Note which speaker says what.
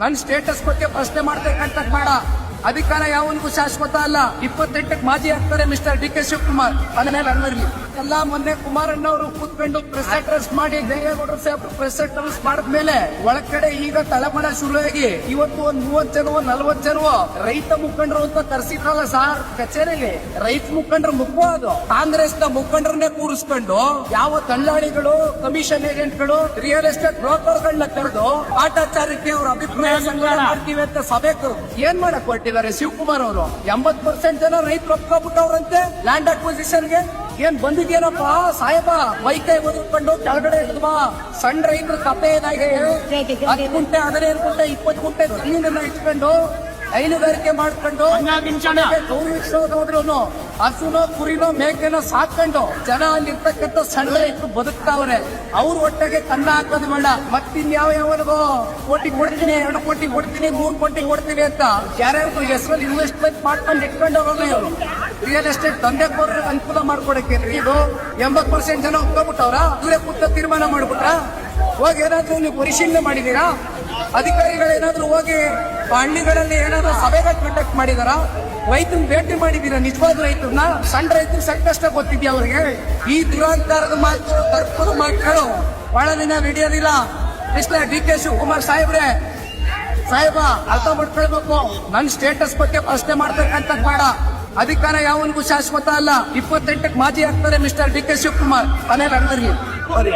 Speaker 1: ನನ್ನ ಸ್ಟೇಟಸ್ ಬಗ್ಗೆ ಪ್ರಶ್ನೆ ಮಾಡ್ಬೇಕಂತ ಬೇಡ. ಅಧಿಕಾರ ಯಾವನಿಗೂ ಶಾಶ್ವತ ಅಲ್ಲ. 28ಕ್ಕೆ ಮಾಜಿ ಆಗ್ತಾರೆ ಮಿಸ್ಟರ್ ಡಿ ಕೆ ಶಿವಕುಮಾರ್. ಅದ್ಮೇಲೆ ಅನ್ವರ್ಲಿ ಎಲ್ಲ ಮೊನ್ನೆ ಕುಮಾರಣ್ಣ ಅವರು ಕೂತ್ಕೊಂಡು ಪ್ರೆಸ್ ಅಡ್ರೆಸ್ ಮಾಡಿ ದೇವೇಗೌಡರು ಸಾಹೇಬ್ ಪ್ರೆಸ್ ಅಡ್ರೆಸ್ ಮಾಡಿದ್ಮೇಲೆ ಒಳಗಡೆ ಈಗ ತಳಮಳ ಶುರುವಾಗಿ ಇವತ್ತು ಒಂದ್ 30 ಜನ 40 ಜನ ರೈತ ಮುಖಂಡರು ಅಂತ ಕರೆಸಿದ್ರಲ್ಲ ಸಾರ್ ಕಚೇರಿಗೆ. ರೈತ ಮುಖಂಡರು ಮುಖ್ಯವಾದ ಕಾಂಗ್ರೆಸ್ ನ ಮುಖಂಡರನ್ನೇ ಕೂರಿಸ್ಕೊಂಡು ಯಾವ ದಳ್ಳಾಳಿಗಳು, ಕಮಿಷನ್ ಏಜೆಂಟ್ಗಳು, ರಿಯಲ್ ಎಸ್ಟೇಟ್ ಬ್ರೋಕರ್ಗಳನ್ನ ಕರೆದು ಆಟಾಚಾರಕ್ಕೆ ಅವ್ರ ಅಭಿಪ್ರಾಯ ಸಂಗ್ರಹ ಮಾಡ್ತೀವಿ ಅಂತ ಸಭೆಗೆ ಏನ್ ಮಾಡಕ್ ಹೊರಟಿದ್ದಾರೆ ಶಿವಕುಮಾರ್ ಅವರು. 80% ಜನ ರೈತರು ಒಪ್ಕೊಬಿಟ್ಟವ್ರಂತೆ ಲ್ಯಾಂಡ್ ಅಕ್ವಿಸಿಷನ್ಗೆ. ಏನ್ ಬಂದಿದ್ಯೇನಪ್ಪ ಸಾಹೇಬ, ಮೈಕೈ ಬದುಕೊಂಡು ಕೆಳಗಡೆ ಸಣ್ಣ ರೈತರ ಕಪ್ಪೆ ಏನಾಗಿ 10 ಗುಂಟೆ 15 ಗುಂಟೆ 20 ಗುಂಟೆ ಜಮೀನನ್ನ ಇಟ್ಕೊಂಡು ಹೈನುಗಾರಿಕೆ ಮಾಡ್ಕೊಂಡು ಹೋದ್ರು ಹಸುನೋ ಕುರಿನೋ ಮೇಕೆನೋ ಸಾಕೊಂಡು ಜನ ಅಲ್ಲಿರ್ತಕ್ಕಂಥ ಸಣ್ಣ ರೈತರು ಬದುಕ್ತಾವ್ರೆ. ಅವ್ರ ಹೊಟ್ಟೆಗೆ ಕನ್ನ ಹಾಕೋದು ಬೇಡ. ಮತ್ತಿನ್ಯಾವ ಯಾವನಿಗೋ ಕೋಟಿ ಕೊಡ್ತೀನಿ, 2 ಕೋಟಿ ಕೊಡ್ತೀನಿ, 3 ಕೋಟಿ ಕೊಡ್ತೀನಿ ಅಂತ ಯಾರ್ಯಾರು ಹೆಸರಲ್ಲಿ ಇನ್ವೆಸ್ಟ್ಮೆಂಟ್ ಮಾಡ್ಕೊಂಡು ಇಟ್ಕೊಂಡು ಹೋಗೋದು ಇವರು. ರಿಯಲ್ ಎಸ್ಟೇಟ್ ದಂಧೆಕೋರರಿಗೆ ಅನುಕೂಲ ಮಾಡ್ಕೊಡಕ್ಕೆ ಇದು 80% ಜನ ಒಪ್ಕೊಬಿಟ್ಟವ್ರ. ಇವರೇ ಕೂತ ತೀರ್ಮಾನ ಮಾಡ್ಬಿಟ್ರ. ಹೋಗಿ ಏನಾದ್ರು ನೀವು ಪರಿಶೀಲನೆ ಮಾಡಿದೀರಾ? ಅಧಿಕಾರಿಗಳೇನಾದ್ರೂ ಹೋಗಿ ಹಳ್ಳಿಗಳಲ್ಲಿ ಏನಾದ್ರು ಸಭೆಗಳು ಕಂಡಕ್ಟ್ ಮಾಡಿದಾರ? ರೈತನ ಭೇಟಿ ಮಾಡಿದೀರಾ? ನಿಜವಾದ ರೈತರನ್ನ, ಸಣ್ಣ ರೈತರು ಸಂಕಷ್ಟ ಗೊತ್ತಿದ್ಯಾ ಅವ್ರಿಗೆ? ಈ ದುರಾಂಕಾರದ ಮಾತು, ತರ್ಪದ ಮಾತುಗಳು ಬಹಳ ದಿನ ನಡೆಯೋದಿಲ್ಲ. ಮಿಸ್ಟರ್ ಡಿ ಕೆ ಶಿವಕುಮಾರ್ ಸಾಹೇಬ್ರೆ, ಸಾಹೇಬ ಅರ್ಥ ಮಾಡ್ಕೊಳ್ಬೇಕು. ನನ್ನ ಸ್ಟೇಟಸ್ ಬಗ್ಗೆ ಪ್ರಶ್ನೆ ಮಾಡ್ಬೇಕಂತ ಬೇಡ. ಅಧಿಕಾರ ಯಾವನಿಗೂ ಶಾಶ್ವತ ಅಲ್ಲ. 28ಕ್ಕೆ ಮಾಜಿ ಆಗ್ತಾರೆ ಮಿಸ್ಟರ್ ಡಿ ಕೆ ಶಿವಕುಮಾರ್. ಮನೇಲಿ ಅನ್ವರ್ಲಿ